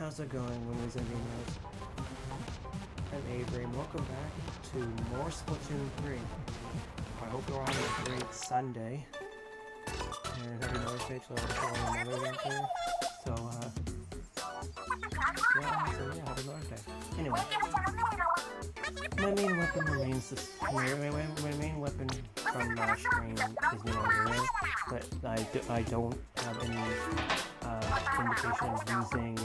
how's it going, Winners and Gamers? I'm Avery, and welcome back to more Splatoon 3. I hope you're all having a great Sunday. And happy Mother's Day to all the mothers out there. So, yeah, happy Mother's Day. Anyway, my main weapon remains this. My main weapon from last stream is no longer there, but I don't have any indication of using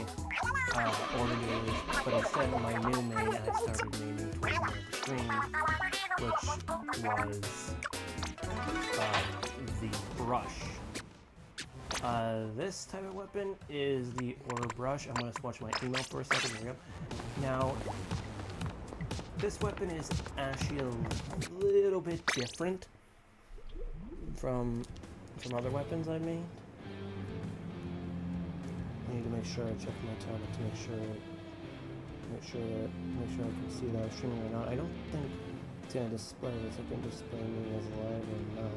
ordinators, but instead my new main I started maining towards the end of the stream, which was the brush. This type of weapon is the order brush. I'm going to swatch my email for a second. There we go. Now, this weapon is actually a little bit different from other weapons I've made. I need to make sure I check my tablet to make sure I can see that I'm streaming or not. I don't think it's gonna display this. It can display me as live or not.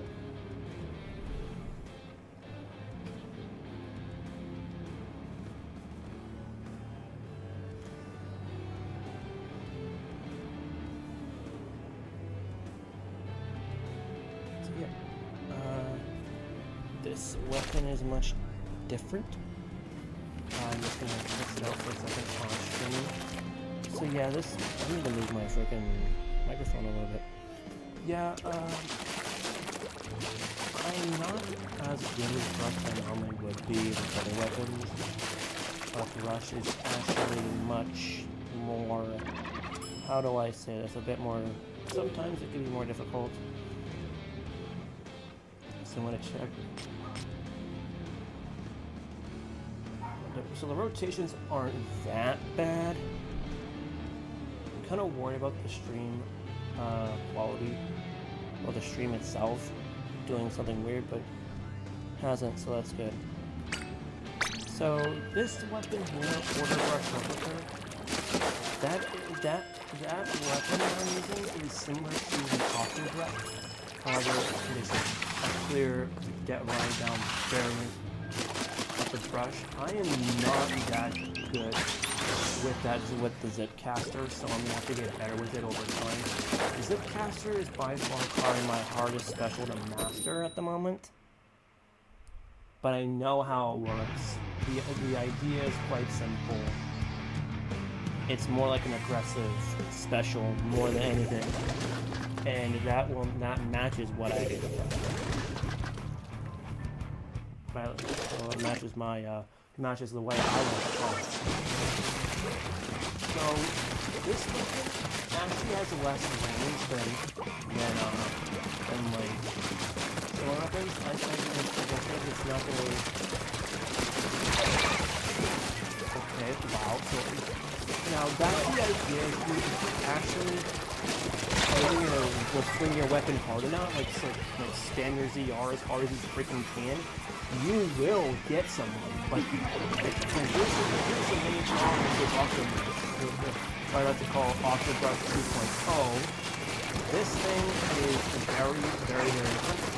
So yeah, this weapon is much different. I'm just gonna test it out for a second on stream. So yeah, I need to move my freaking microphone a little bit. Yeah, I'm not as good as Rush I normally would be with other weapons, but Rush is actually much more, how do I say this, a bit more, sometimes it can be more difficult. So I'm gonna check. So the rotations aren't that bad. I'm kind of worried about the stream quality, or the stream itself doing something weird, but hasn't, so that's good. So this weapon here, order brush replica, that weapon I'm using is similar to the Octo-Avery. However, it is a clear get right down variant. The brush. I am not that good with the zip caster, so I'm gonna have to get better with it over time. The zip caster is by far probably my hardest special to master at the moment, but I know how it works. The idea is quite simple. It's more like an aggressive special more than anything, and that matches what I do. So it matches matches the way I want to call it. So this weapon actually has less range than like the weapons. I think it's not gonna. Okay, wow. So now that's the idea. Is you actually swing your weapon hard enough, like spam your ZR as hard as you freaking can. You will get someone, but here's the main challenge with what I like to call Octo-Brush 2.0. This thing is very, very, very different.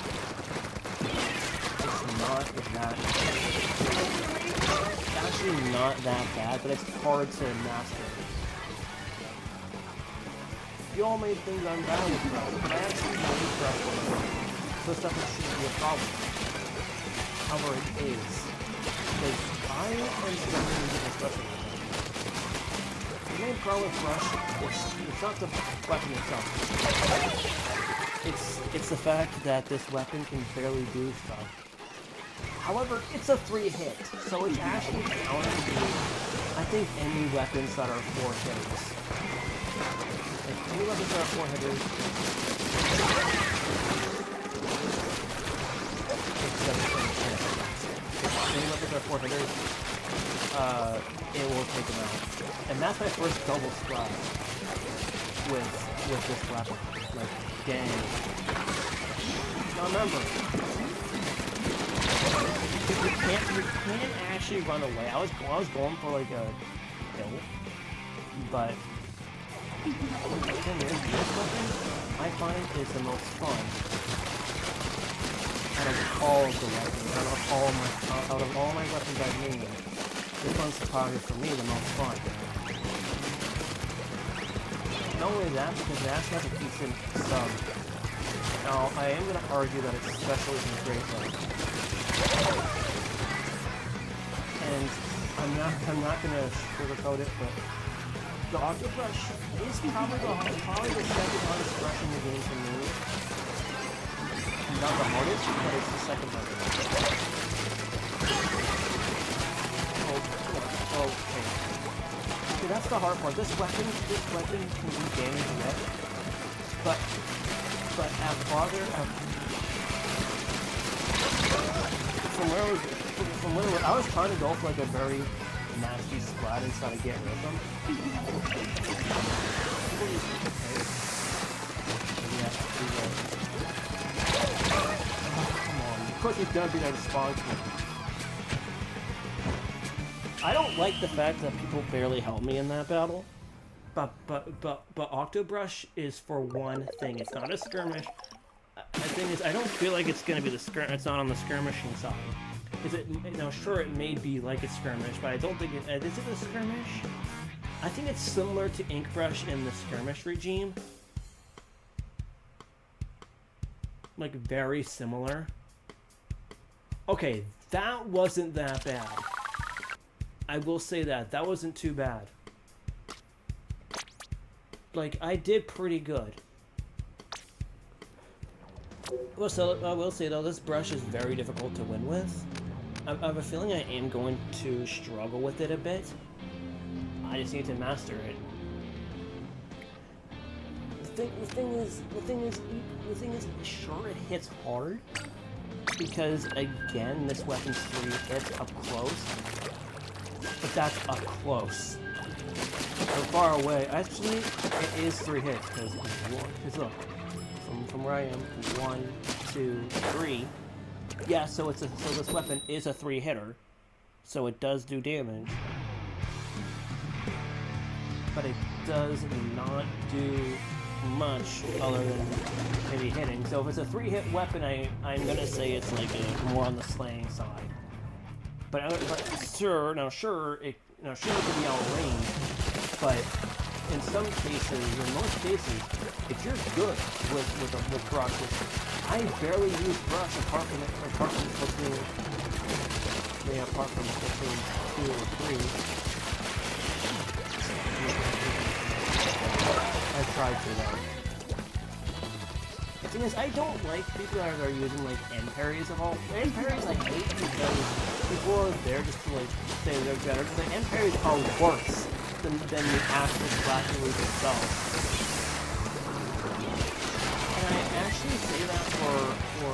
It's not that, it's actually not that bad, but it's hard to master. You all may think I'm bad with Brush, but I actually know Brush works. So stuff shouldn't be a problem. However, it is, because I am struggling with this weapon. The main problem with Rush is it's not the weapon itself. It's the fact that this weapon can barely do stuff. However, it's a 3-hit, so it's actually counter to, I think, any weapons that are 4 hitters. If any weapons that are 4 hitters, any weapons are 4 hitters, it will take them out. And that's my first double strike with this weapon. Like, dang. Now remember, you can't actually run away. I was going for like a kill, but the thing is, this weapon I find is the most fun out of all of the weapons, out of all my weapons I've made. This one's probably, for me, the most fun. Not only that, because it actually has a decent sub. Now, I am going to argue that its special isn't great, though. And I'm not going to sugarcoat it, but the Octo-Brush is probably the second hardest brush in the game for me. Not the hardest, but it's the second hardest. Okay. See, that's the hard part. This weapon can do damage yet, but at farther, from where I was trying to go for like a very nasty splat and try to get rid of them. Come on, of course he's gonna be there to spawn me. I don't like the fact that people barely help me in that battle. But Octo-Brush is for one thing. It's not a skirmish. The thing is, I don't feel like it's gonna be it's not on the skirmishing side. Is it? Now, sure, it may be like a skirmish, but I don't think it is. It a skirmish? I think it's similar to Inkbrush in the skirmish regime. Like very similar. Okay, that wasn't that bad. I will say that wasn't too bad. Like, I did pretty good. Well, so I will say though, this brush is very difficult to win with. I have a feeling I am going to struggle with it a bit. I just need to master it. The thing is, sure, it hits hard because again, this weapon's 3 hits up close, but that's up close. So far away, actually, it is 3 hits because look, from where I am, 1, 2, 3. Yeah, so this weapon is a 3-hitter, so it does do damage, but it does not do much other than maybe hitting. So if it's a 3-hit weapon, I'm gonna say it's like more on the slaying side. But sure, it could be out of range, but in some cases, in most cases, if you're good with brushes, I barely use brush apart from Splatoon 2 or 3. I've tried to though. The thing is, I don't like people that are using like end parries of all. End parries I hate because people are there just to like say they're better. The end parries are worse than the actual splash moves itself. And I actually say that for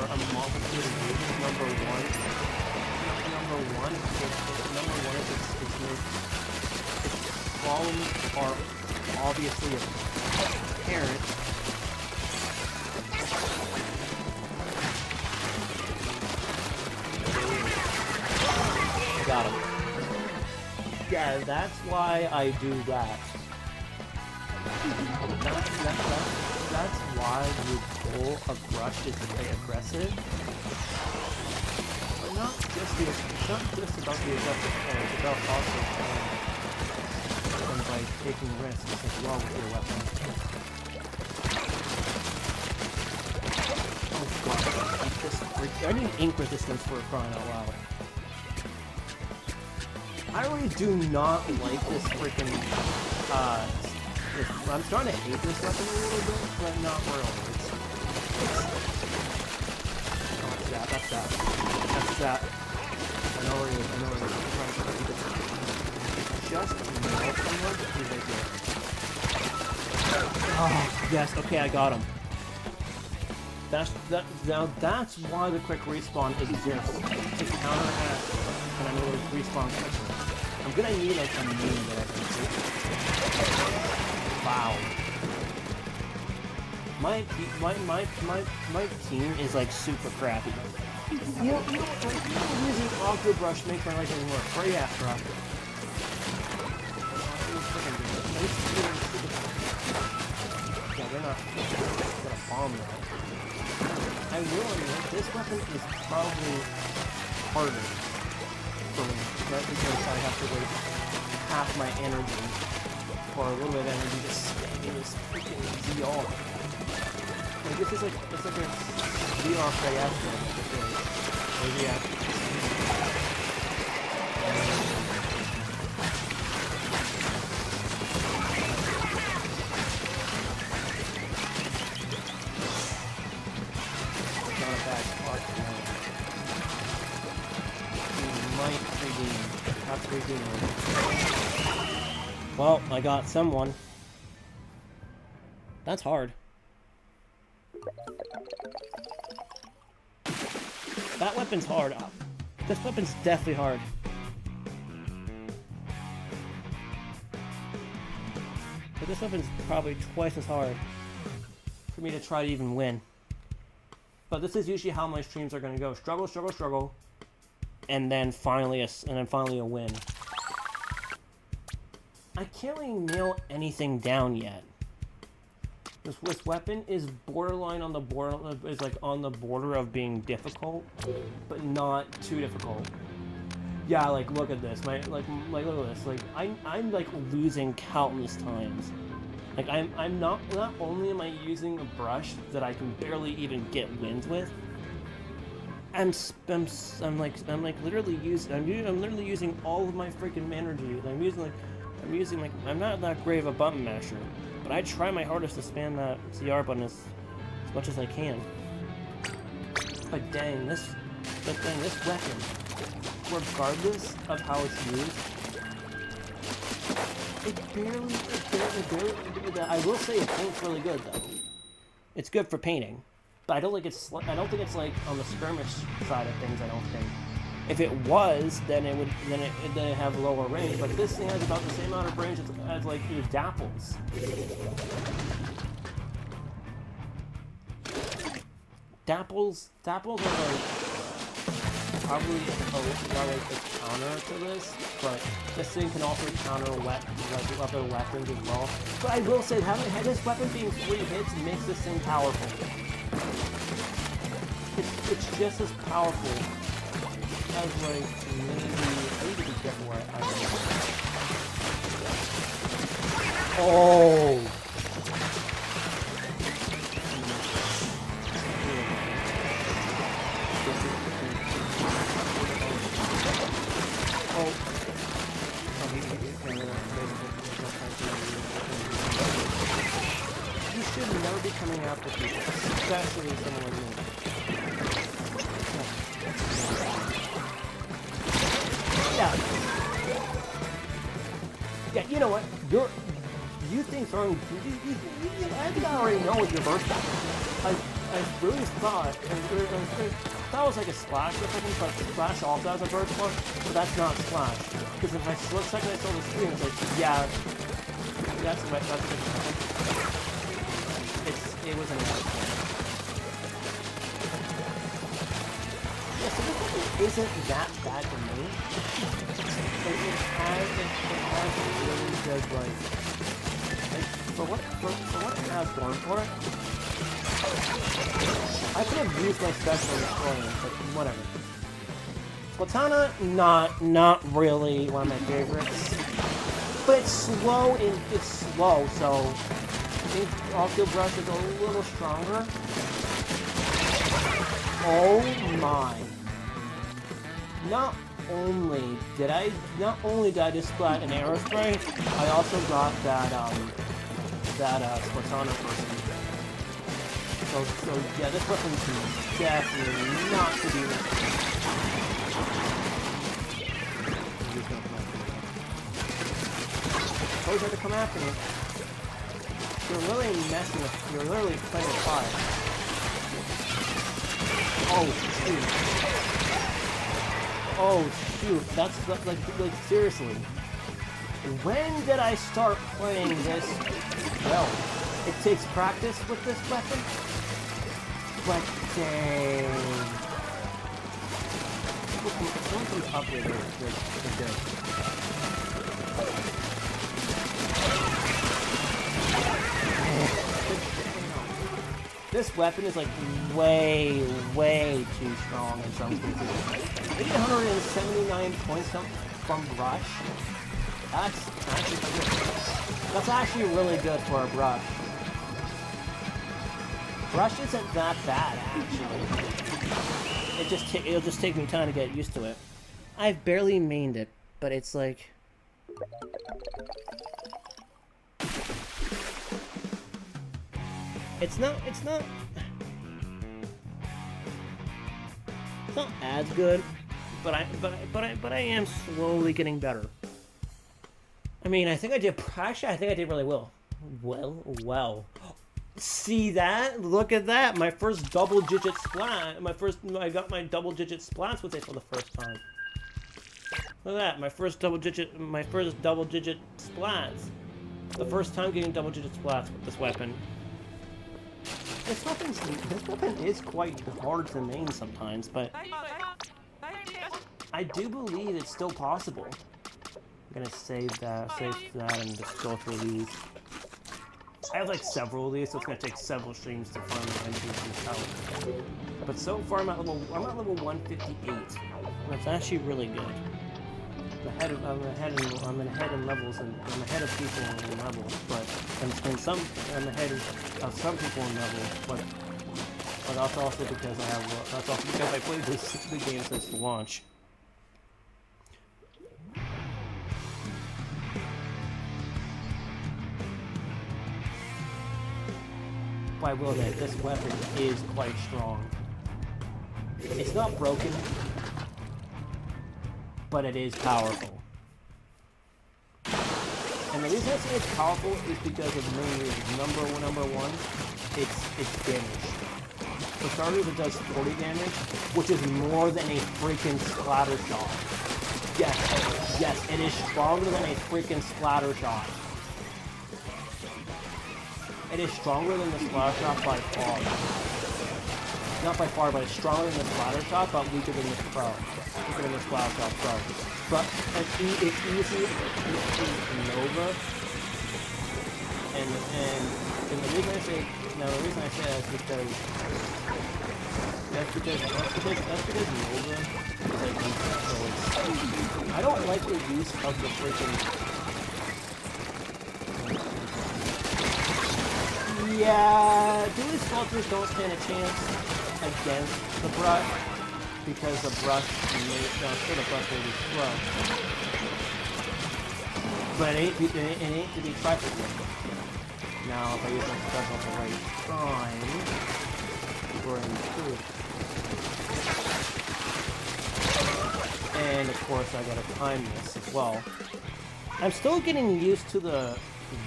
a multitude of reasons. Number one is its problems are obviously apparent. Got him. Yeah, that's why I do that. That's why the goal of Brush is to play aggressive. But not just about the aggressive play, it's about also playing by taking risks as well with your weapon. Oh god, I need ink resistance for crying out loud. I really do not like this freaking, I'm starting to hate this weapon a little bit, but not really. Oh, that's that. I know where it is, Just melt someone is ridiculous. Oh, yes, okay, I got him. Now that's why the quick respawn exists, to counteract when I'm able to respawn quickly. I'm gonna need like a meme that I can do. Wow. My team is like super crappy. You know, using Octo-Brush makes my life even more free after Octo. Yeah, they're not gonna bomb that. I will admit, this weapon is probably harder for me, right? Because I have to waste half my energy, or a little bit of energy, just spamming this freaking ZR. Like, this is like, it's like a ZR fiasco, like it is. Or react. Not a bad part, might redeem. Have to redeem it. Well, I got someone. That's hard. That weapon's hard. This weapon's definitely hard. But this weapon's probably twice as hard for me to try to even win. But this is usually how my streams are going to go. Struggle, struggle, struggle. And then finally a win. I can't really nail anything down yet. This weapon is borderline on the border, is like on the border of being difficult, but not too difficult. Yeah, like look at this. Like look at this. Like I'm like losing countless times. Like I'm not only am I using a brush that I can barely even get wins with. I'm literally using all of my freaking energy. I'm not that great of a button masher, but I try my hardest to spam that CR button as much as I can. But dang, this weapon, regardless of how it's used, it barely, I will say it paints really good though. It's good for painting. But I don't think it's like on the skirmish side of things. I don't think. If it was, then it have lower range. But this thing has about the same amount of range as like your dapples. Dapples are like probably like the counter to this, but this thing can also counter other weapons as well. But I will say, having this weapon being 3 hits makes this thing powerful. It's just as powerful as like maybe I need to be careful where I Oh. You should never be coming after people, especially someone like me. Yeah, you know what? You think throwing... I think I already know what your burst is. I really thought... I thought it was like a splash or something, but splash also has a burst one, but that's not splash. Because if I split second I saw the screen, it's like, yeah, that's a good point. It was an error point. Yeah, so this one isn't that bad for me. It has really good, like for what it has going for it. I could have used my special destroying, but whatever. Splatoon, not really one of my favorites. But it's slow, so I think Octo Brush is a little stronger. Oh my. Not only did I just splat an arrow spray, I also got that Splatoon person. So yeah, this weapon's definitely not to be missed. Always have to come after me. You're really messing with. You're literally playing with fire. Oh shoot! Oh shoot! That's like seriously. When did I start playing this? Well, it takes practice with this weapon. But dang. Someone comes up with it. This weapon is like way, way too strong in some cases. 879 points from Brush. That's actually really good for a Brush. Brush isn't that bad, actually. It'll just take me time to get used to it. I've barely mained it, but it's like... It's not as good, but I am slowly getting better. I mean, I think I did really well. Well. See that? Look at that! My first double-digit splat. I got my double-digit splats with it for the first time. Look at that! My first double-digit splats. The first time getting double-digit splats with this weapon. This weapon is quite hard to main sometimes, but I do believe it's still possible. I'm gonna save that, and just go through these. I have like several of these, so it's gonna take several streams to finally empty these out. But so far, I'm at level 158. That's actually really good. I'm ahead in levels, and I'm ahead of people in levels, but I'm ahead of some people in levels, but that's also because I played the game since launch. I will admit, this weapon is quite strong. It's not broken, but it is powerful. And the reason I say it's powerful is because of the main reason. Number one, it's damage. For starters, it does 40 damage, which is more than a freaking splatter shot. Yes, it is stronger than a freaking splatter shot. It is stronger than the splatter shot by far. Not by far, but it's stronger than the splatter shot, but weaker than the splatter shot pro. But it's easy to Nova, and the reason I say that is because Nova is like so I don't like the use of the freaking. Yeah, dually sculptures don't stand a chance against the brush because the brush may be slow. But it ain't to be trifled with. Now, if I use my special at the right time, we're improved. And of course, I gotta time this as well. I'm still getting used to the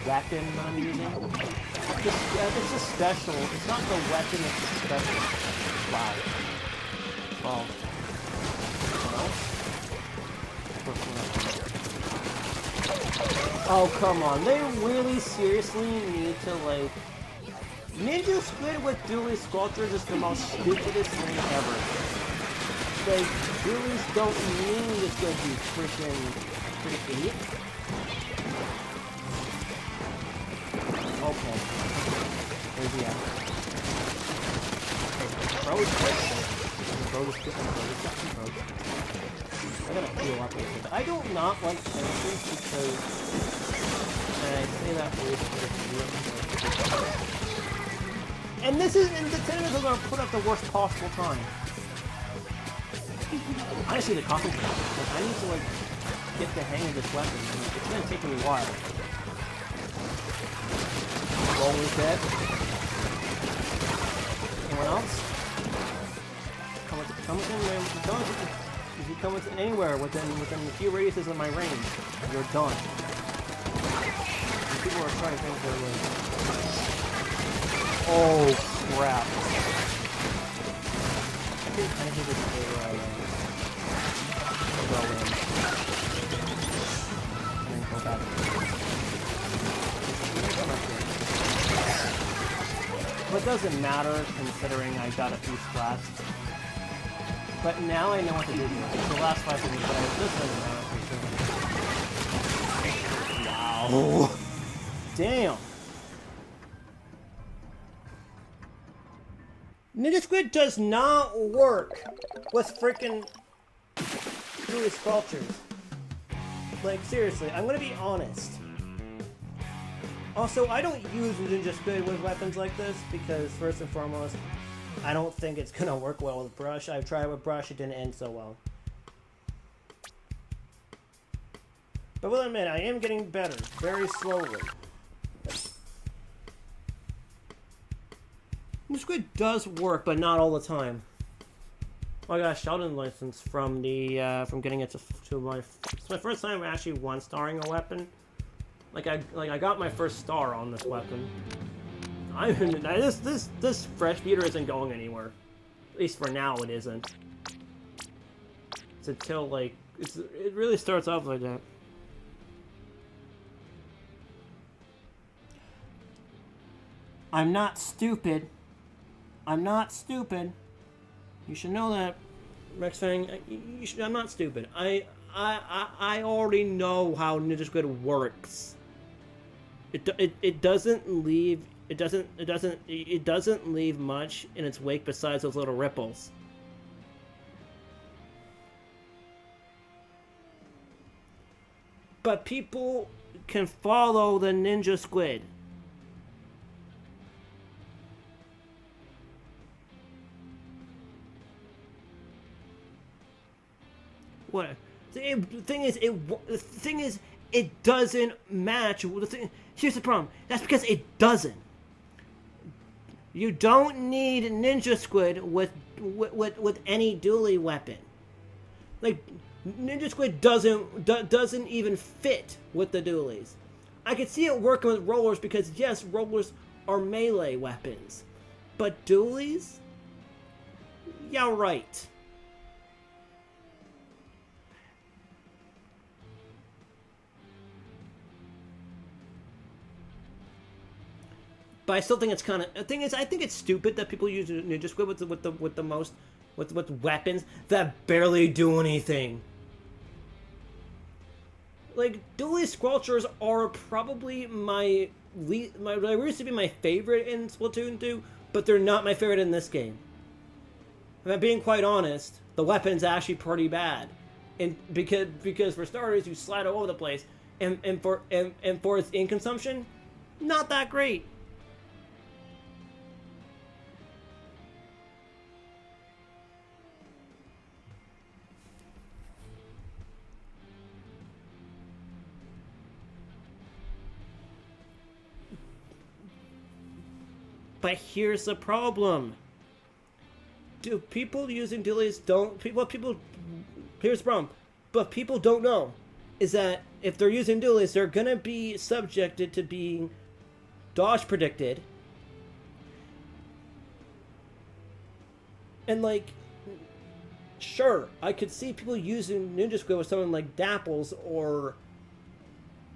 weapon I'm using. It's a special. It's not the weapon, it's a special. Wow. Well. Oh, come on. They really seriously need to, like... Ninja Squid with dually sculptures is the most stupidest thing ever. Like, dualies don't mean it's gonna be freaking idiot. Okay. Where's he at? Pros. I gotta heal up a little bit. I do not like finishers because... And I say that with... And the enemies are gonna put up the worst possible time. I just need to concentrate. Like, I need to, like, get the hang of this weapon. It's gonna take me a while. Roll is dead. Anyone else? If you come within anywhere within a few radiuses of my range, you're done. And people are trying to think they're like, oh crap! I think this is go in and then go back. But it doesn't matter considering I got a few splats. But now I know what to do here. It's the last 5 seconds, but this doesn't matter for sure. Wow. Damn. Ninja Squid does not work with freaking Duelist sculptures. Like, seriously, I'm gonna be honest. Also, I don't use Ninja Squid with weapons like this because, first and foremost, I don't think it's gonna work well with brush. I've tried with brush, it didn't end so well. But will admit, I am getting better, very slowly. Ninja Squid does work, but not all the time. Oh, I got a Sheldon license from the from getting it to my. It's my first time actually one-starring a weapon. I got my first star on this weapon. This fresh beater isn't going anywhere. At least for now, it isn't. It's until like it really starts off like that. I'm not stupid. I'm not stupid. You should know that, Rex Fang. I'm not stupid. I already know how Ninja Squid works. It doesn't leave much in its wake besides those little ripples. But people can follow the Ninja Squid. What? The thing is, it doesn't match. Here's the problem. That's because it doesn't. You don't need Ninja Squid with any dually weapon. Like, Ninja Squid doesn't even fit with the dualies. I could see it working with rollers because yes, rollers are melee weapons, but dualies? Yeah, right. But I still think it's kind of. The thing is, I think it's stupid that people use Ninja Squid with weapons that barely do anything. Like, dually squelchers are probably they used to be my favorite in Splatoon 2, but they're not my favorite in this game. If I'm being quite honest, the weapon's actually pretty bad, and because for starters, you slide all over the place, and for its ink consumption, not that great. But here's the problem. Do people using dualies don't... Here's the problem. But people don't know. Is that if they're using dualies, they're going to be subjected to being dodge predicted. And like... Sure, I could see people using Ninja Squid with something like Dapples or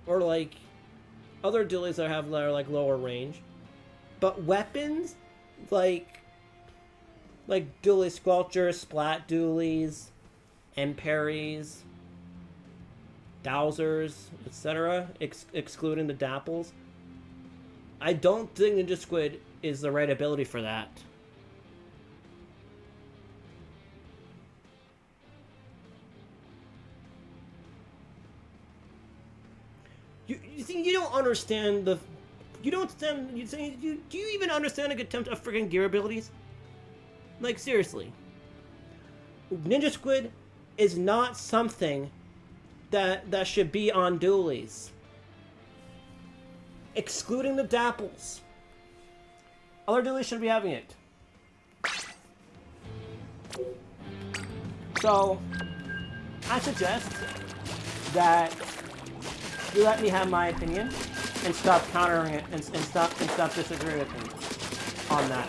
like other dualies that are like lower range. But weapons, like dually squelchers, splat dualies, Emperies, Dowsers, etc., excluding the Dapples, I don't think Ninja Squid is the right ability for that. You think you don't understand the... You don't understand. Do you even understand a contempt of freaking gear abilities? Like, seriously. Ninja Squid is not something that should be on dualies. Excluding the Dapples. Other dualies should be having it. So, I suggest that you let me have my opinion and stop countering it and stop disagreeing with me on that.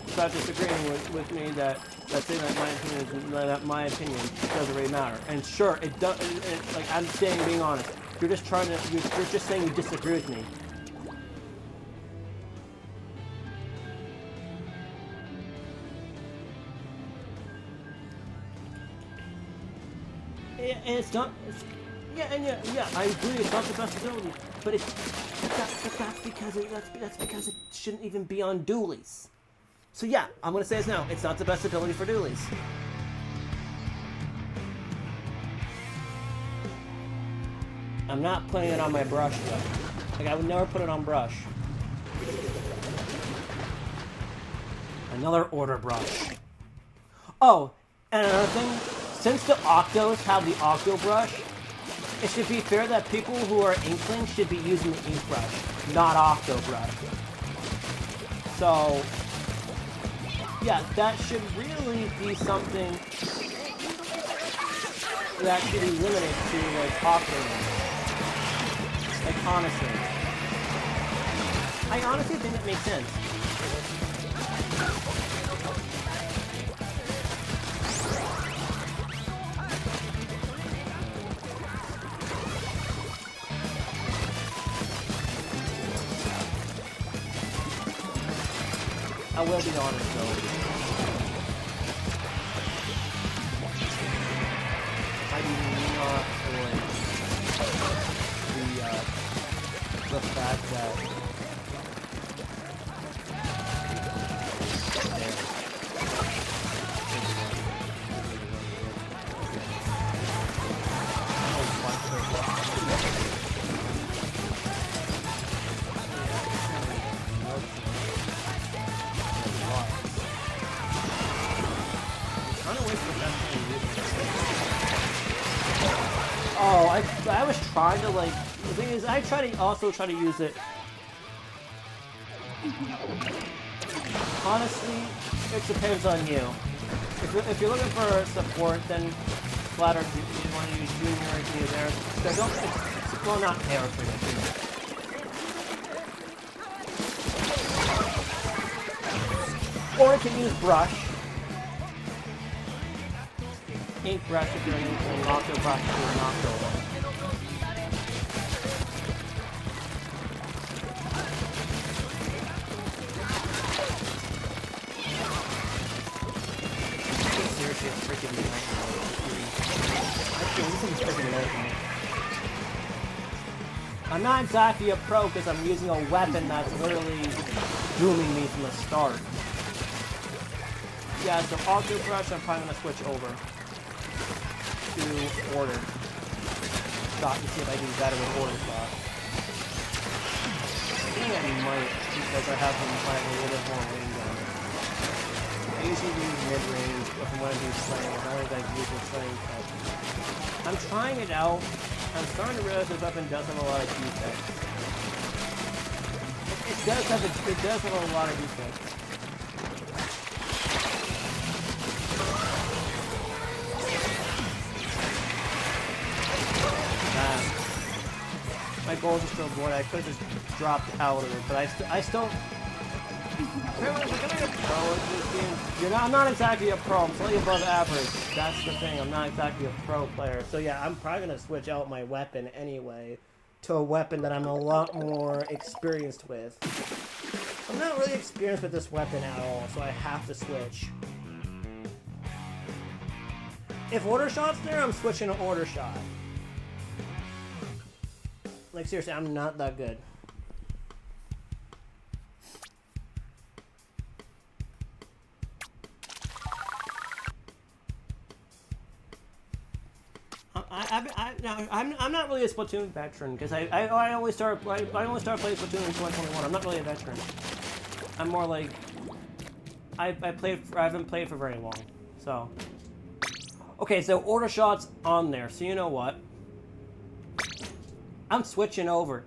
Stop disagreeing with me that saying that my opinion doesn't really matter. And sure, it does. Like, I'm saying, being honest, you're just saying you disagree with me. And it's not. Yeah, I agree. It's not the best ability, but that's because it shouldn't even be on dualies. So yeah, I'm gonna say this now. It's not the best ability for dualies. I'm not putting it on my brush though. Like I would never put it on brush. Another order brush. Oh, and another thing, since the Octos have the Octo brush, it should be fair that people who are Inklings should be using the ink brush, not Octo brush. So, yeah, that should really be something that should be limited to, like, Octo. Like, honestly. I honestly think that makes sense. I will be honest, though. I do not like the fact that Oh, I was trying to, like, the thing is, I also try to use it. Honestly, it depends on you. If you're looking for support, then Splatter, you want to use Junior or do there. So don't, well, not Air for this. Or you can use Brush. Ink brush if you're an Inkling, Octo brush if you're an Octo. Seriously, it's freaking nightmare. I'm not exactly a pro because I'm using a weapon that's literally dooming me from the start. Yeah, so Octo brush, I'm probably gonna switch over to order shot and see if I do better with order shot. I think I might because I have been playing a little bit more range on it. I usually use mid-range if I'm going to do slaying. I don't think I use the slaying type. I'm trying it out. I'm starting to realize this weapon does have a lot of defense. It does have a lot of defense. My goal is to still avoid. I could have just dropped out of it, but I still. I'm not exactly a pro. I'm slightly above average. That's the thing. I'm not exactly a pro player. So yeah, I'm probably gonna switch out my weapon anyway to a weapon that I'm a lot more experienced with. I'm not really experienced with this weapon at all, so I have to switch. If order shot's there, I'm switching to order shot. Like, seriously, I'm not that good. I'm not really a Splatoon veteran because I only started playing Splatoon in 2021. I'm not really a veteran. I'm more like I haven't played for very long. So okay, so order shots on there. So you know what? I'm switching over.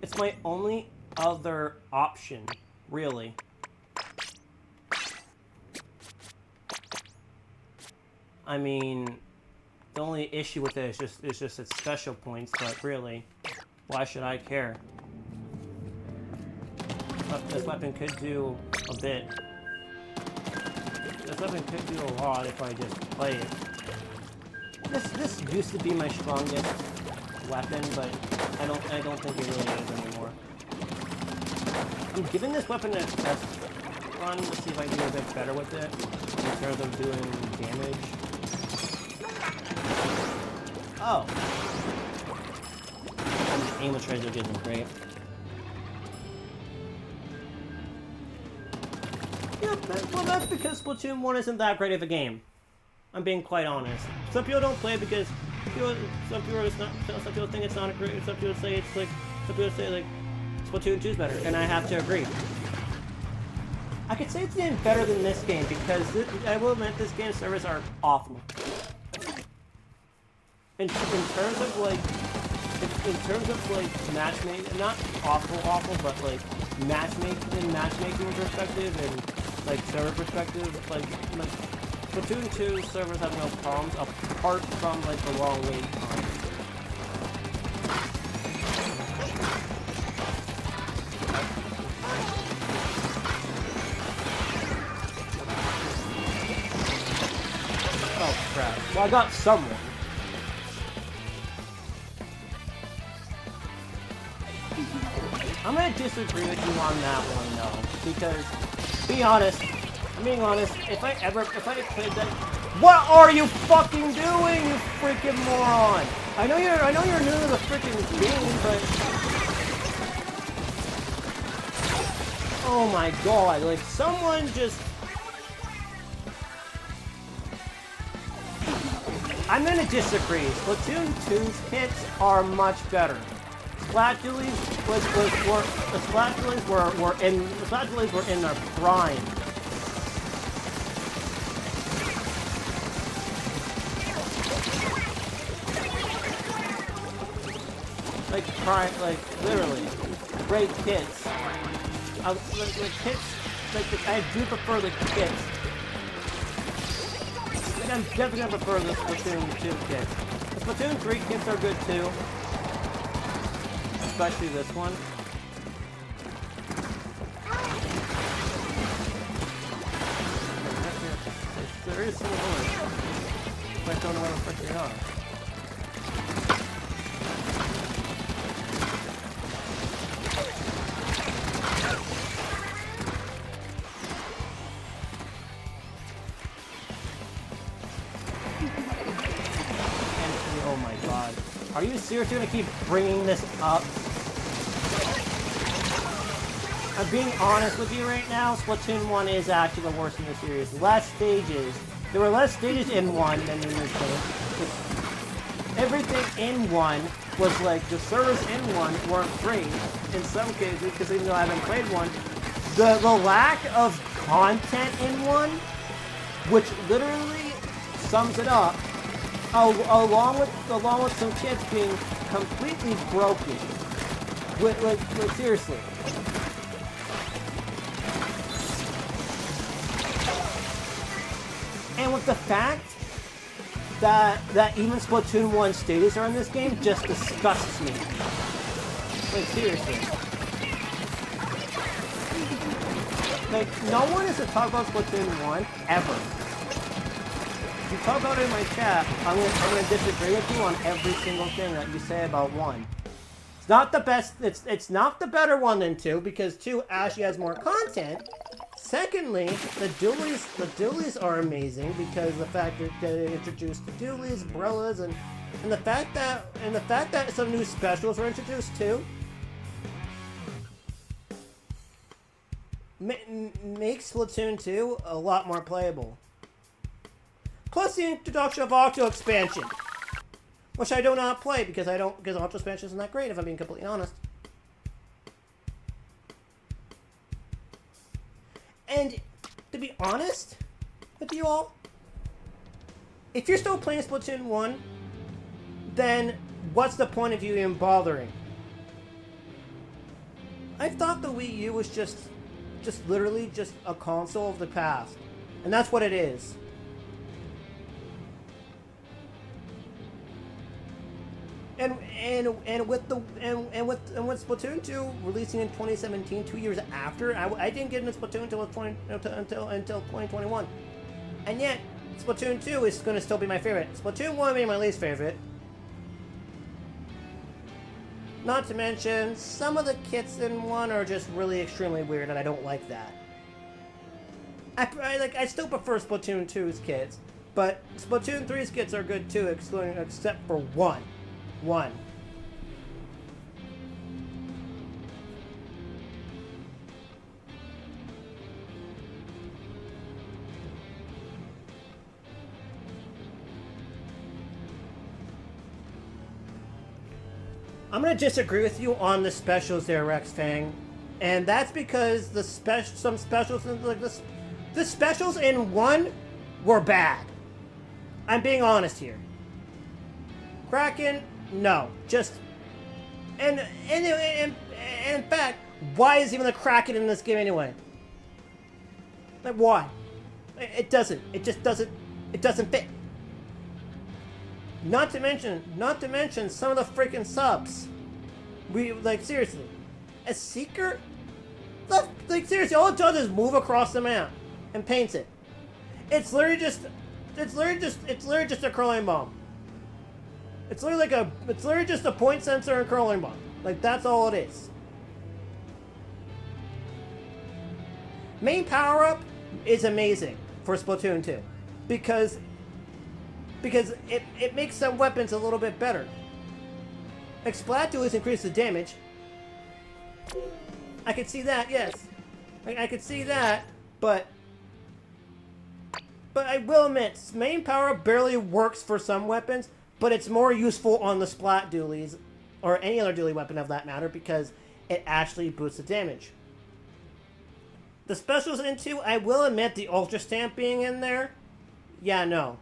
It's my only other option, really. I mean, the only issue with it is just its special points, but really, why should I care? This weapon could do a bit. This weapon could do a lot if I just play it. This used to be my strongest weapon, but I don't think it really is anymore. I'm giving this weapon a test run to see if I can do a bit better with it in terms of doing damage. Oh. And the aim of treasure isn't great. Yeah, well, that's because Splatoon 1 isn't that great of a game. I'm being quite honest. Some people don't play it because some people think it's not a great. Some people say it's like. Some people say like Splatoon 2 is better, and I have to agree. I could say it's even better than this game because I will admit this game's servers are awful. In terms of like matchmaking, not awful, but like matchmaking perspective and like server perspective, like Splatoon 2 servers have no problems apart from like the long wait time. Oh crap. Well, I got someone. I'm gonna disagree with you on that one though, because I'm being honest, if I played that, what are you fucking doing, you freaking moron? I know you're new to the freaking game, but oh my god, like someone just. I'm gonna disagree. Splatoon 2's kits are much better. Splatulys were in their prime. Like literally, great kits. I do prefer the kits. I'm definitely gonna prefer the Splatoon 2 kits. The Splatoon 3 kits are good too. Especially this one. There is some more. I don't know where the frick they are. Oh my god. Are you seriously gonna keep bringing this up? I'm being honest with you right now, Splatoon 1 is actually the worst in the series. Less stages. There were less stages in 1 than in this game. Everything in 1 was like, the servers in 1 weren't great in some cases, because even though I haven't played 1, the lack of content in 1, which literally sums it up, along with some kids being completely broken. Like seriously. And with the fact that even Splatoon 1 stages are in this game just disgusts me. Like seriously. Like no one is to talk about Splatoon 1 ever. If you talk about it in my chat, I'm gonna disagree with you on every single thing that you say about 1. It's not the best. It's not the better one than 2 because 2 actually has more content. Secondly, the dualies are amazing because the fact that they introduced the dualies, umbrellas, and the fact that some new specials were introduced too makes Splatoon 2 a lot more playable. Plus the introduction of Octo expansion, which I do not play because Octo expansion isn't that great if I'm being completely honest. And to be honest with you all, if you're still playing Splatoon 1, then what's the point of you even bothering? I thought the Wii U was just literally just a console of the past, and that's what it is. And with Splatoon 2 releasing in 2017, 2 years after, I didn't get into Splatoon until 2021, and yet Splatoon 2 is going to still be my favorite. Splatoon 1 being my least favorite. Not to mention, some of the kits in 1 are just really extremely weird, and I don't like that. I still prefer Splatoon 2's kits, but Splatoon 3's kits are good too, except for 1. I'm gonna disagree with you on the specials there, Rex Fang, and that's because some specials like this, the specials in 1 were bad. I'm being honest here. Kraken, no, just and in fact, why is even the Kraken in this game anyway? Like why? It doesn't. It just doesn't. It doesn't fit. Not to mention some of the freaking subs. We like seriously, a Seeker. Like seriously, all it does is move across the map and paints it. It's literally just a curling bomb. It's literally just a point sensor and curling bomb. Like that's all it is. Main power up is amazing for Splatoon 2 because it makes some weapons a little bit better. Like Splatoon has increased the damage. I could see that, yes. I could see that, but I will admit, main power barely works for some weapons, but it's more useful on the Splat dualies, or any other dualie weapon of that matter, because it actually boosts the damage. The specials into, I will admit, the Ultra Stamp being in there, yeah, no.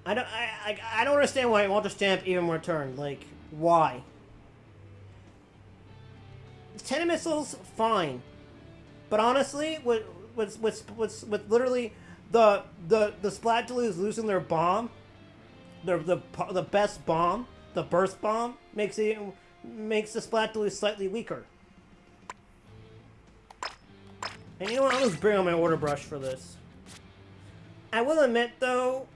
I don't understand why Ultra Stamp even returned. Like, why? 10 missiles, fine. But honestly, with literally the Splat dualies losing their bomb, the best bomb, the burst bomb, makes the Splat dualies slightly weaker. And you know what? I'll just bring on my order brush for this. I will admit, though,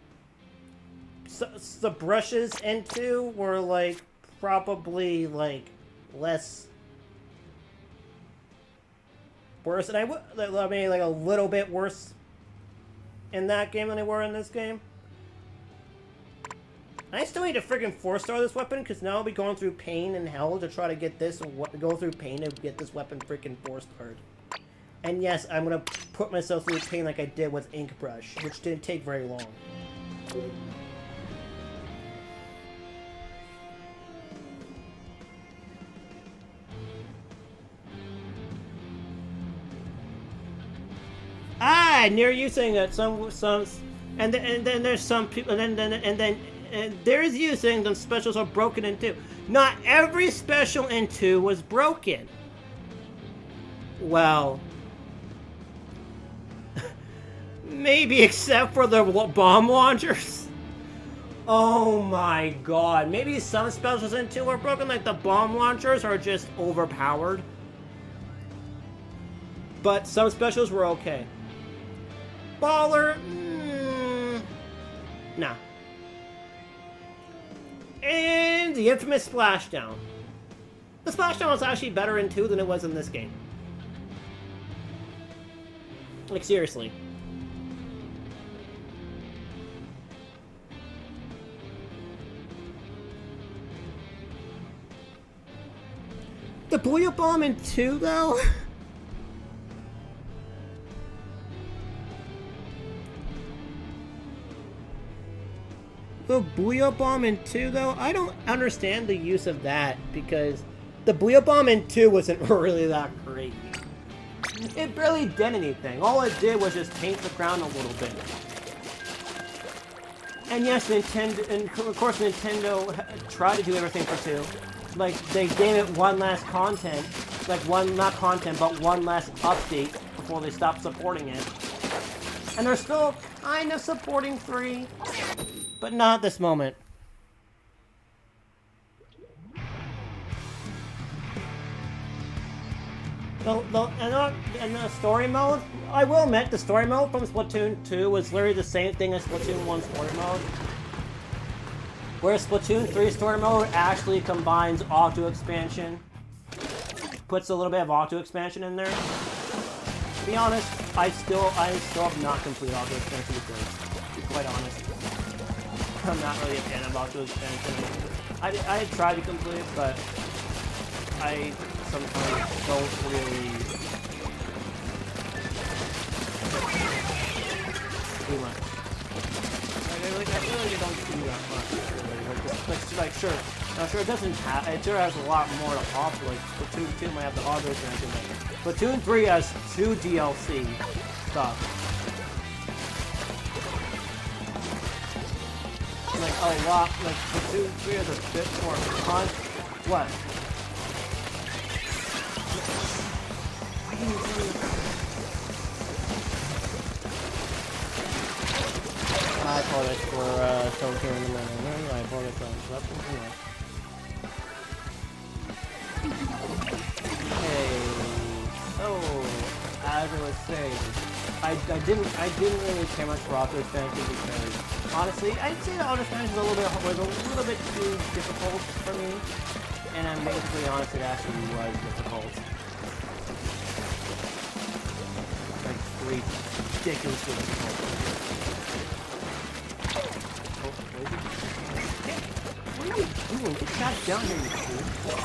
the brushes into were, like, probably, like, less worse. And I mean, like, a little bit worse in that game than they were in this game. I still need to freaking 4-star this weapon, because now I'll be going through pain and hell to try to get this, go through pain to get this weapon freaking 4-starred. And yes, I'm gonna put myself through pain like I did with Ink Brush, which didn't take very long. And near you saying that and then there's some people, and then there's you saying the specials are broken in 2. Not every special in 2 was broken. Well, maybe except for the bomb launchers. Oh my god. Maybe some specials in 2 are broken, like the bomb launchers are just overpowered. But some specials were okay. Baller, nah. And the infamous Splashdown. The Splashdown was actually better in 2 than it was in this game. Like, seriously. The Booyah Bomb in 2, though? The Booyah Bomb in 2, though? I don't understand the use of that, because the Booyah Bomb in 2 wasn't really that great. It barely did anything. All it did was just paint the ground a little bit. And yes, Nintendo, and of course Nintendo tried to do everything for 2. Like, they gave it one last content, like not content, but one last update before they stopped supporting it. And they're still kind of supporting 3, but not at this moment. And the story mode, I will admit, the story mode from Splatoon 2 was literally the same thing as Splatoon 1 story mode. Whereas Splatoon 3 story mode actually combines Octo expansion, puts a little bit of Octo expansion in there. To be honest, I still have not completed Octo expansion because, to be quite honest, I'm not really a fan of Octo expansion. I tried to complete it, but I sometimes don't really do much. I really don't do that much. Really. Like, sure, Now, sure, it doesn't have. It sure has a lot more to offer. Like Splatoon 2 might have the others and everything. Splatoon 3 has 2 DLC stuff. Like a lot. Like Splatoon 3 has a bit more fun. What? I apologize for someone here in the morning. I apologize for interrupting. Hey, so as I was saying, I didn't really care much for auto expansion because honestly, I'd say the auto expansion was a little bit too difficult for me, and I'm basically honest, it actually was difficult. Like ridiculously difficult. What are you doing? Get shot down here, you fool.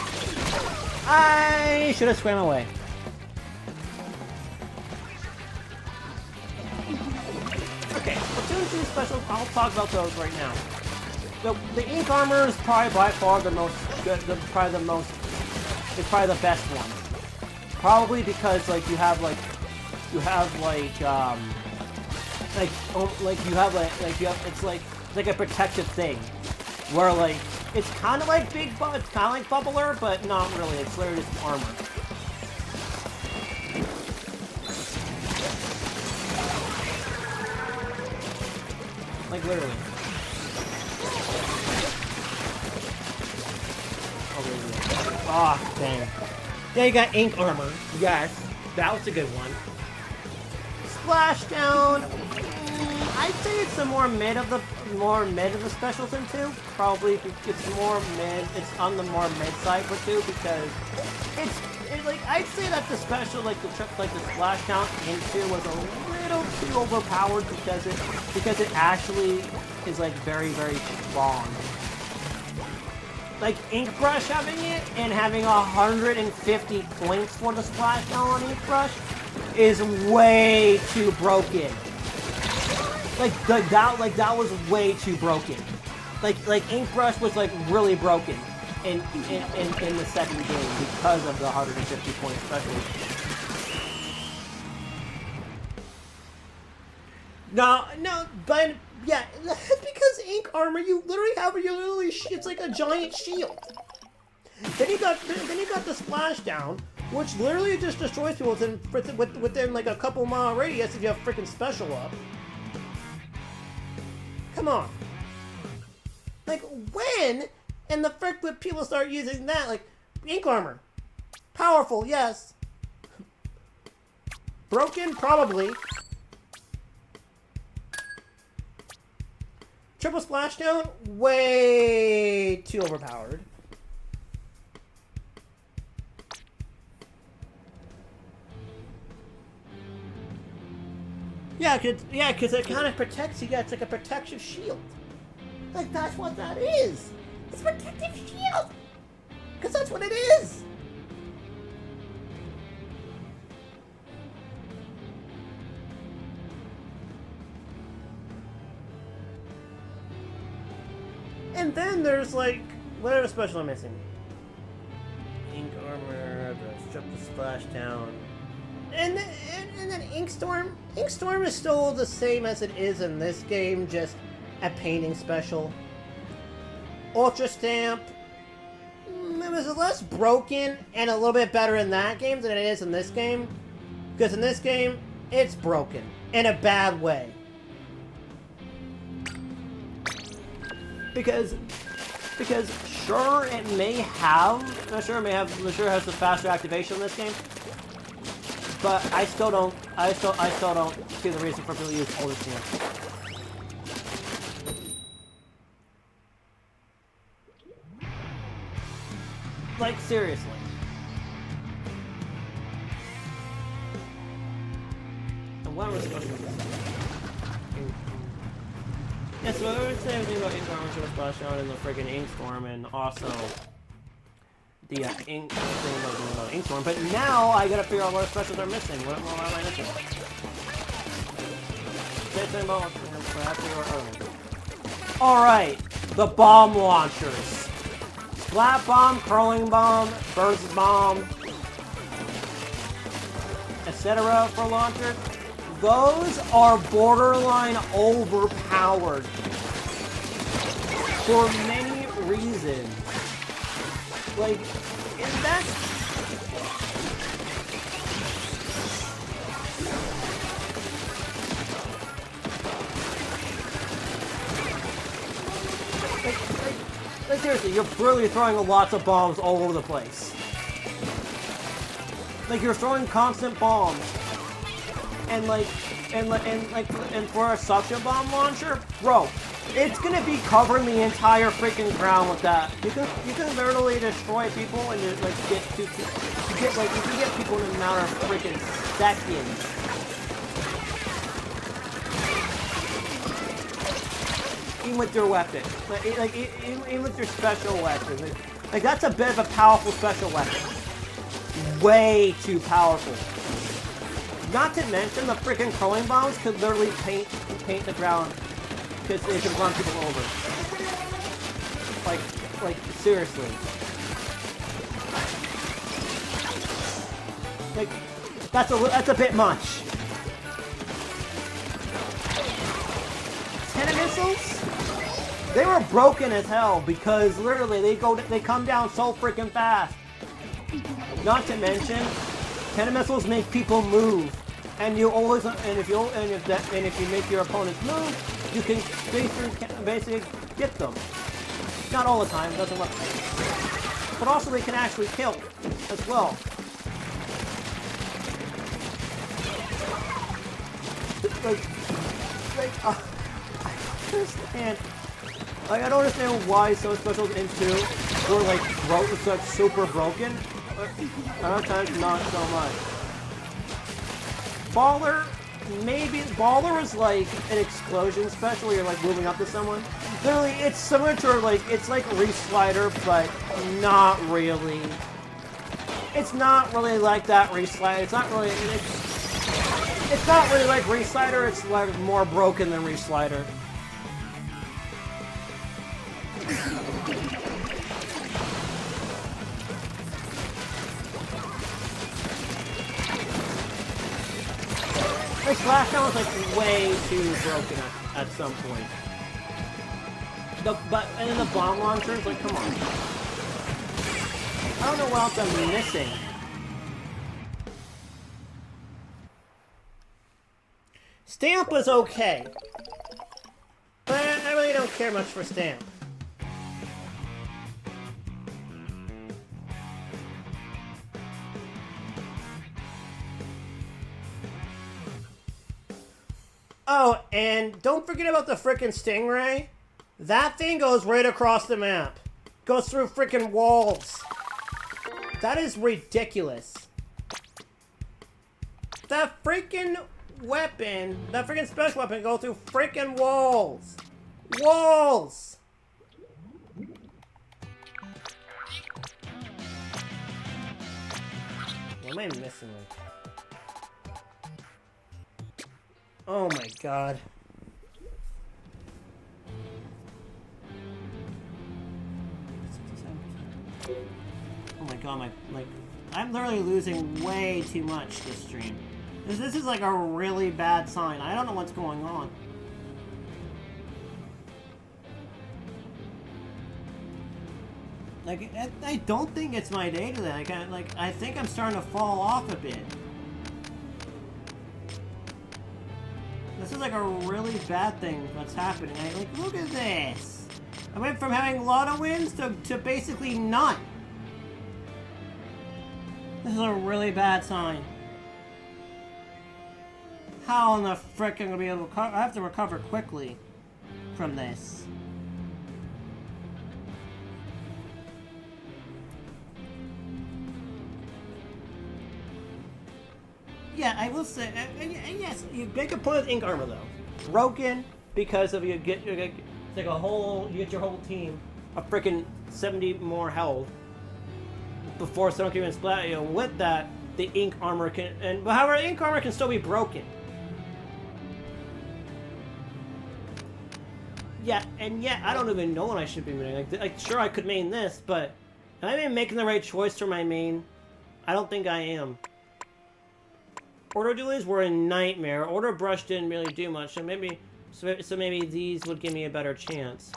I should have swam away. Okay, Splatoon 2 special, I'll talk about those right now. The ink armor is probably by far the most good, it's probably the best one. Probably because like it's like a protective thing, where like it's kind of like it's kind of like Bubbler, but not really. It's literally just armor. Like literally. Oh, dang. Yeah, you got ink armor. Yes, that was a good one. Splashdown. I'd say it's the more mid of the specials in 2. Probably it's more mid. It's on the more mid side for 2 because it's like I'd say that the special the splashdown in 2 was a little too overpowered because it actually is like very strong. Like Ink Brush having it and having 150 points for the splashdown on Ink Brush is way too broken. That was way too broken. Like Ink Brush was like really broken in the second game because of the 150 point special. No, but yeah, that's because ink armor it's like a giant shield. Then you got the splashdown, which literally just destroys people within like a couple mile radius if you have freaking special up. Come on. Like when in the frick would people start using that? Like ink armor, powerful, yes. Broken, probably. Triple splashdown, way too overpowered. Yeah, cause it kind of protects you. Yeah, it's like a protective shield. Like that's what that is. It's a protective shield. Cause that's what it is. And then there's like, what other special I'm missing? Ink armor, the triple splashdown. And then Inkstorm. Inkstorm is still the same as it is in this game, just a painting special. Ultra Stamp. It was less broken and a little bit better in that game than it is in this game. Because in this game, it's broken. In a bad way. Because sure it sure has the faster activation in this game. But I still don't see the reason for people to use Ultra Stamp. Like seriously. And what was supposed to be? Yeah, so I would say everything about Ink Armor, Triple Splashdown, and the friggin' Inkstorm, and also the thing about Inkstorm. But now I gotta figure out what specials are missing. What am I missing? Say something about Alright, the bomb launchers. Splat bomb, curling bomb, burst bomb, etc. for launchers. Those are borderline overpowered for many reasons. Like, is that... Like seriously, you're really throwing lots of bombs all over the place. Like you're throwing constant bombs, and for a suction bomb launcher, bro, it's gonna be covering the entire freaking ground with that. You can literally destroy people and just, like you can get people in a matter of freaking seconds. Even with your weapon, even with your special weapon, like that's a bit of a powerful special weapon. Way too powerful. Not to mention the freaking curling bombs could literally paint the ground because they can run people over. Like seriously. Like that's a bit much. 10 missiles? They were broken as hell because literally they come down so freaking fast. Not to mention, 10 missiles make people move, and if you make your opponents move, you can basically get them. Not all the time, it doesn't work. But also they can actually kill as well. I don't understand. Like, I don't understand why some specials in 2 were like super broken. Other times, not so much. Baller is like an explosion special where you're like moving up to someone. Literally, it's similar to it's like Reslider, but not really. It's not really like that Reslider. It's not really like Reslider. It's like more broken than Reslider. Like Splashdown was like way too broken at some point. And then the bomb launchers, like come on. I don't know what else I'm missing. Stamp was okay, but I really don't care much for Stamp. Oh, and don't forget about the frickin' Stingray. That thing goes right across the map. Goes through frickin' walls. That is ridiculous. That freaking weapon, that freaking special weapon goes through freaking walls. Walls! What am I missing? Oh my god. Oh my god, I'm literally losing way too much this stream. This is like a really bad sign. I don't know what's going on. Like, I don't think it's my day today. I think I'm starting to fall off a bit. This is like a really bad thing that's happening. Look at this. I went from having a lot of wins to basically none. This is a really bad sign. How in the frick am I gonna be able to recover? I have to recover quickly from this. Yeah, I will say, yes, you make a point with Ink Armor though. Broken because of you get your whole team a freaking 70 more health before someone can even splat you. With that, the Ink Armor however, Ink Armor can still be broken. Yeah, and yet I don't even know what I should be main. Like sure I could main this, but Am I even making the right choice for my main? I don't think I am. Order dualies were a nightmare. Order brush didn't really do much, so maybe these would give me a better chance.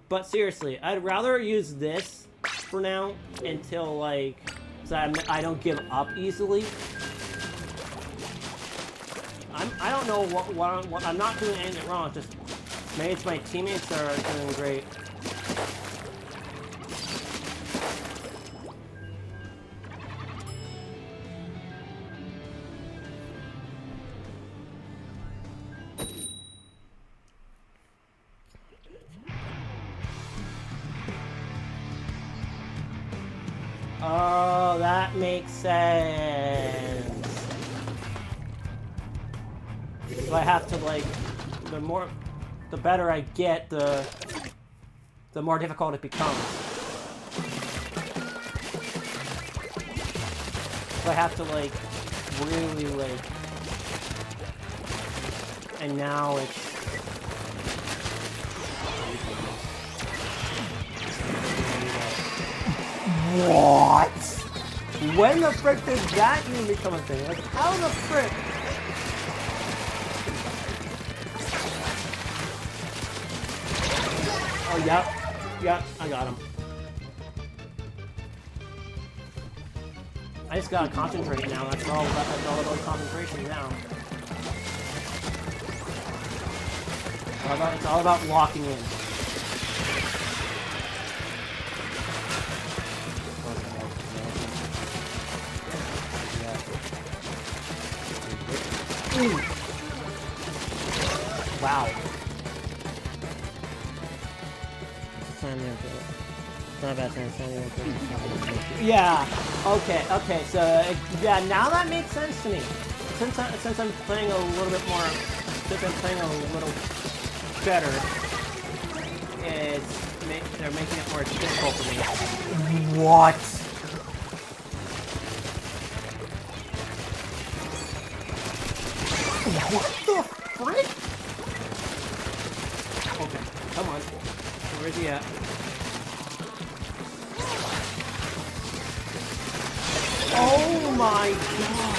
But seriously, I'd rather use this for now until like, so I don't give up easily. I don't know what I'm not doing anything wrong. Just maybe it's my teammates that are doing great. Oh, that makes sense. So I have to like, the better I get, the more difficult it becomes. So I have to like, really like, and now it's. What? When the frick did that even become a thing? Like, how the frick? Oh, yep. Yep, I got him. I just gotta concentrate now. That's all about concentration now. It's all about locking in. Ooh. Wow. Yeah. Okay. So yeah, now that makes sense to me. Since I'm playing a little bit more, since I'm playing a little better, they're making it more difficult for me. What? What the frick? Okay, come on. Where's he at? Oh my god!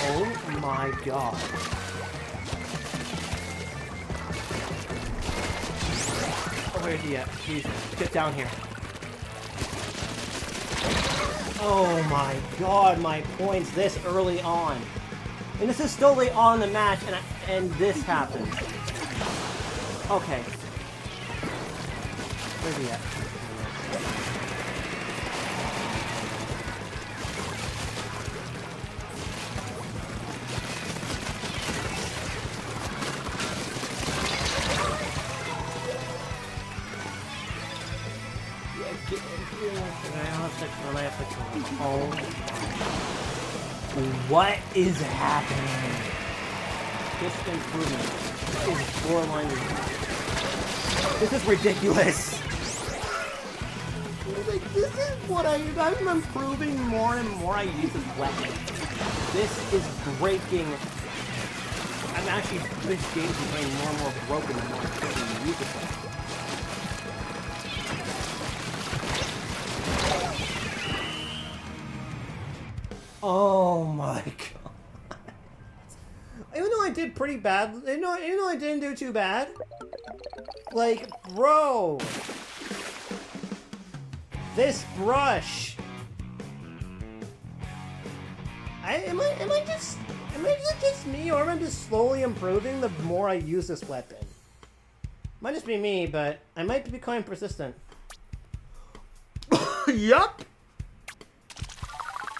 Oh my god. Where's he at? Please, get down here. Oh my god, my points this early on. And this is still late on in the match, and this happens. Okay. Where's he at? Oh. What is happening? This improvement is borderline. This is ridiculous. Like, this is what I'm improving more and more I use this weapon. This is breaking. I'm actually, this game's becoming more and more broken the more I use this weapon. Oh my god. Even though I did pretty bad, even though I didn't do too bad, like, bro, this brush. Am I just me, or am I just slowly improving the more I use this weapon? Might just be me, but I might be becoming persistent. Yup.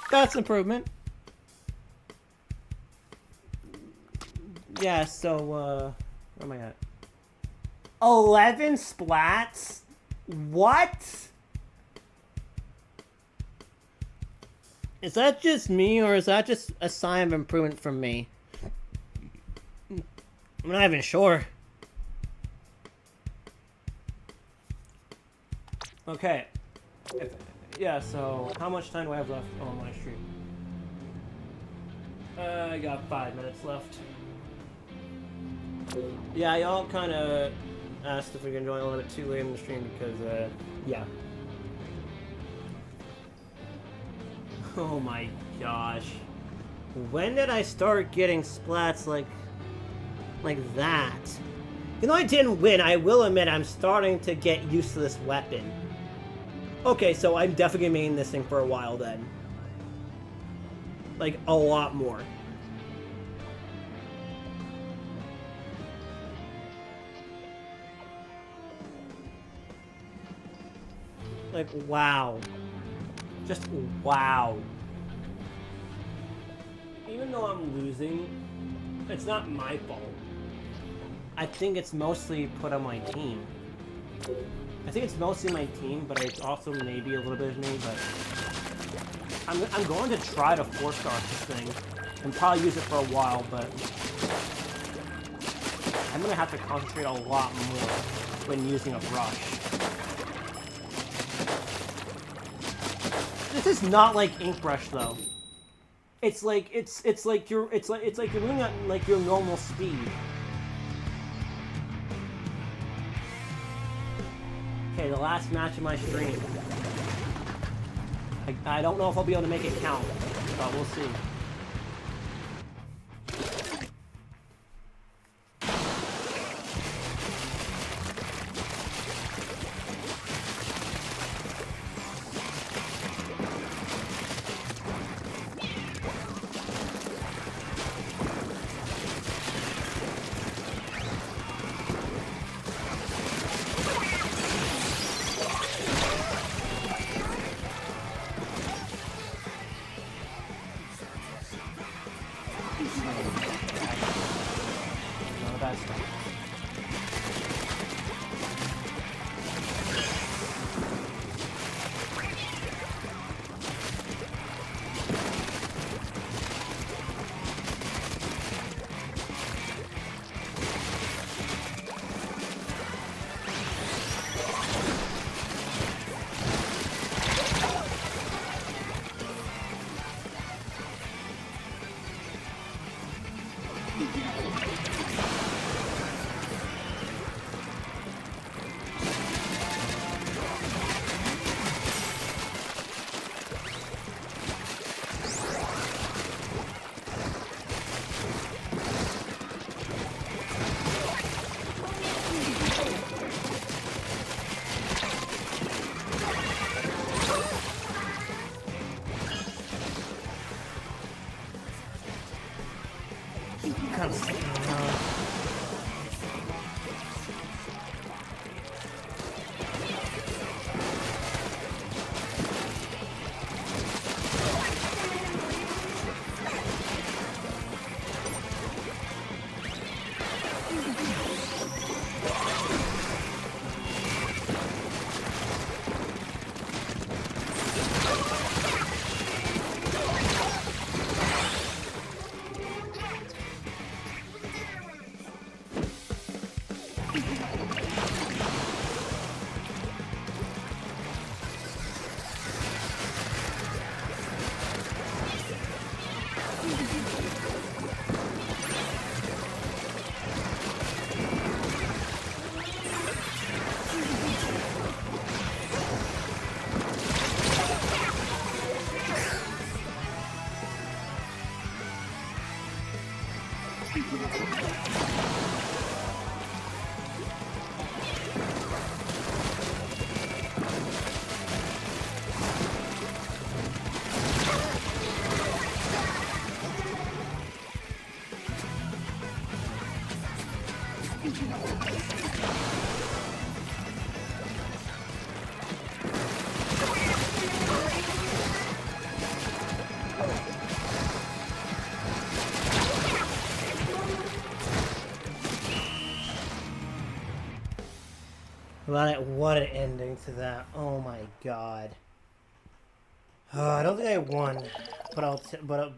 That's improvement. Yeah, so, where am I at? 11 splats? What? Is that just me, or is that just a sign of improvement from me? I'm not even sure. Okay. yeah, so how much time do I have left on my stream? I got 5 minutes left. Yeah, y'all kind of asked if we can join a little bit too late in the stream because, yeah. Oh my gosh. When did I start getting splats like that? You know, I didn't win. I will admit I'm starting to get used to this weapon. Okay, so I'm definitely gonna be in this thing for a while then. Like, a lot more. Like, wow. Just wow. Even though I'm losing, it's not my fault. I think it's mostly put on my team. I think it's mostly my team, but it's also maybe a little bit of me, but I'm going to try to 4-star this thing and probably use it for a while, but I'm going to have to concentrate a lot more when using a brush. This is not like ink brush though. It's like you're doing it at like your normal speed. Okay, the last match of my stream. I don't know if I'll be able to make it count, but we'll see. What an ending to that. Oh my god. I don't think I won, but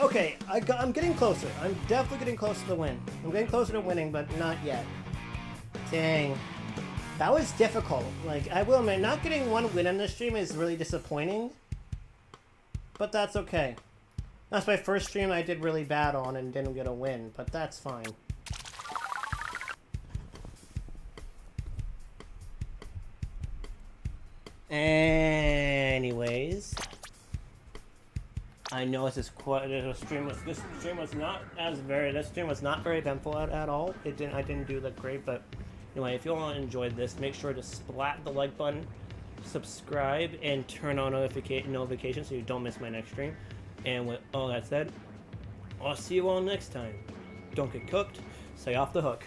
okay, I'm getting closer. I'm definitely getting close to the win. I'm getting closer to winning, but not yet. Dang. That was difficult. Like, I will admit, not getting one win on this stream is really disappointing. But that's okay. That's my first stream I did really bad on and didn't get a win, but that's fine. Anyways, I know this stream was not very eventful at all. I didn't do that great, but anyway, if you all enjoyed this, make sure to splat the like button, subscribe, and turn on notifications so you don't miss my next stream. And with all that said, I'll see you all next time. Don't get cooked, stay off the hook.